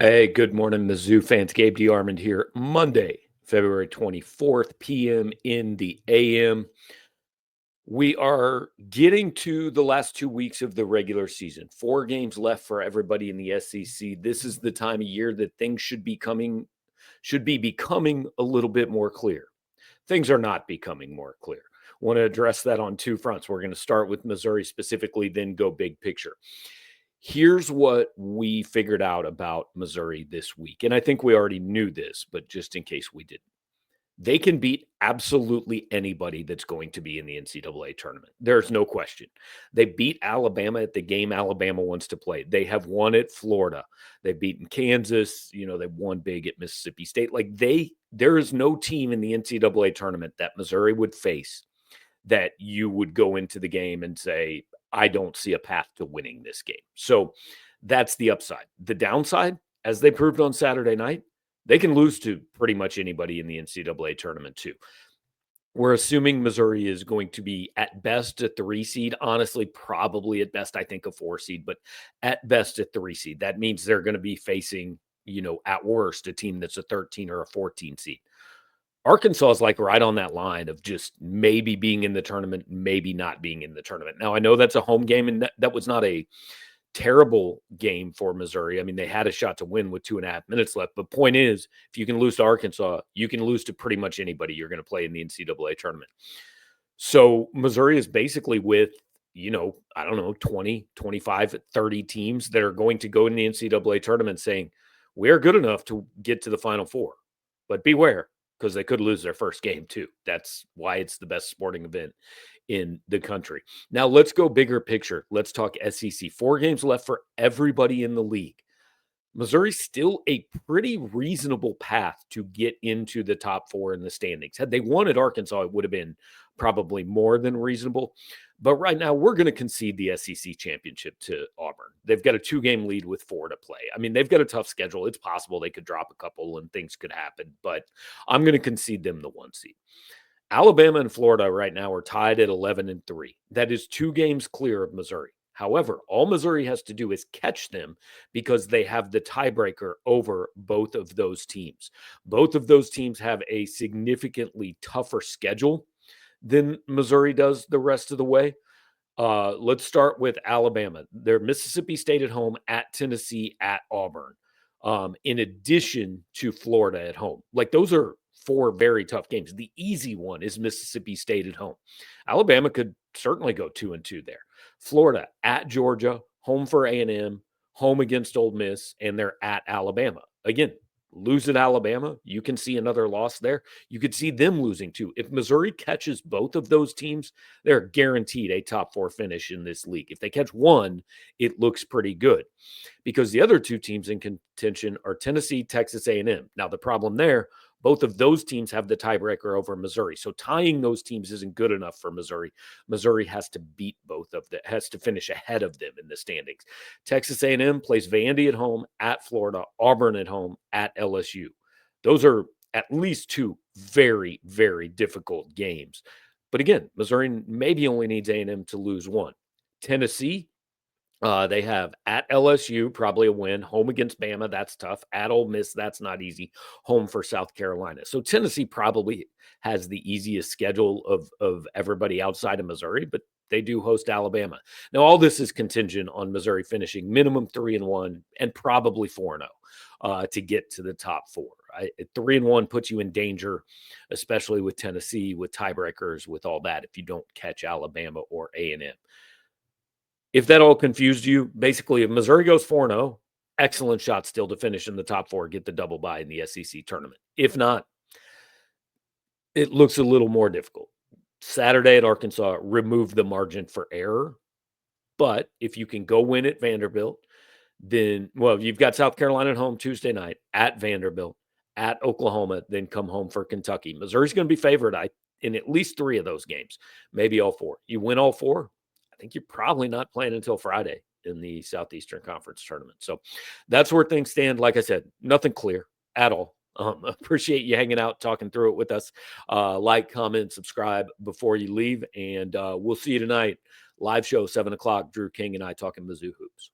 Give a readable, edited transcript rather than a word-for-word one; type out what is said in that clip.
Hey, good morning, Mizzou fans. Gabe DeArmond here. Monday, February 24th, p.m. in the a.m. We are getting to the last 2 weeks of the regular season. 4 games left for everybody in the SEC. This is the time of year that things should be becoming a little bit more clear. Things are not becoming more clear. Want to address that on two fronts. We're going to start with Missouri specifically, then go big picture. Here's what we figured out about Missouri this week. And I think we already knew this, but just in case we didn't. They can beat absolutely anybody that's going to be in the NCAA tournament. There's no question. They beat Alabama at the game Alabama wants to play. They have won at Florida. They've beaten Kansas. They've won big at Mississippi State. There is no team in the NCAA tournament that Missouri would face that you would go into the game and say, I don't see a path to winning this game. So that's the upside. The downside, as they proved on Saturday night, they can lose to pretty much anybody in the NCAA tournament too. We're assuming Missouri is going to be at best a 3 seed. Honestly, probably at best, I think a 4 seed, but at best a 3 seed. That means they're going to be facing, at worst, a team that's a 13 or a 14 seed. Arkansas is like right on that line of just maybe being in the tournament, maybe not being in the tournament. Now, I know that's a home game, and that was not a terrible game for Missouri. I mean, they had a shot to win with 2.5 minutes left. But point is, if you can lose to Arkansas, you can lose to pretty much anybody you're going to play in the NCAA tournament. So Missouri is basically with, I don't know, 20, 25, 30 teams that are going to go in the NCAA tournament saying, we're good enough to get to the Final Four. But beware, because they could lose their first game too. That's why it's the best sporting event in the country. Now let's go bigger picture. Let's talk SEC. 4 games left for everybody in the league. Missouri's still a pretty reasonable path to get into the top 4 in the standings. Had they won at Arkansas, it would have been probably more than reasonable. But right now, we're going to concede the SEC championship to Auburn. They've got a 2-game lead with 4 to play. I mean, they've got a tough schedule. It's possible they could drop a couple and things could happen, but I'm going to concede them the 1 seed. Alabama and Florida right now are tied at 11-3. That is 2 games clear of Missouri. However, all Missouri has to do is catch them because they have the tiebreaker over both of those teams. Both of those teams have a significantly tougher schedule than Missouri does the rest of the way. Let's start with Alabama. They're Mississippi State at home, at Tennessee, at Auburn, in addition to Florida at home. Those are 4 very tough games. The easy one is Mississippi State at home. Alabama could certainly go 2-2 there. Florida at Georgia, home for A&M, home against Ole Miss, and they're at Alabama. Again, lose at Alabama, you can see another loss there. You could see them losing too. If Missouri catches both of those teams, they're guaranteed a top 4 finish in this league. If they catch one, it looks pretty good because the other 2 teams in contention are Tennessee, Texas A&M. Now, the problem there, both of those teams have the tiebreaker over Missouri. So tying those teams isn't good enough for Missouri. Missouri has to beat both of them, has to finish ahead of them in the standings. Texas A&M plays Vandy at home, at Florida, Auburn at home, at LSU. Those are at least 2 very, very difficult games. But again, Missouri maybe only needs A&M to lose 1. Tennessee, they have at LSU, probably a win. Home against Bama, that's tough. At Ole Miss, that's not easy. Home for South Carolina. So Tennessee probably has the easiest schedule of everybody outside of Missouri, but they do host Alabama. Now, all this is contingent on Missouri finishing minimum 3-1 and probably 4-0 to get to the top 4. 3-1 puts you in danger, especially with Tennessee, with tiebreakers, with all that, if you don't catch Alabama or A&M. If that all confused you, basically, if Missouri goes 4-0, excellent shot still to finish in the top 4, get the double bye in the SEC tournament. If not, it looks a little more difficult. Saturday at Arkansas removed the margin for error. But if you can go win at Vanderbilt, then, you've got South Carolina at home Tuesday night, at Vanderbilt, at Oklahoma, then come home for Kentucky. Missouri's going to be favored in at least 3 of those games, maybe all 4. You win all 4, I think you're probably not playing until Friday in the Southeastern Conference tournament. So that's where things stand. Like I said, nothing clear at all. Appreciate you hanging out, talking through it with us. Like, comment, subscribe before you leave, and we'll see you tonight. Live show, 7 o'clock. Drew King and I talking Mizzou hoops.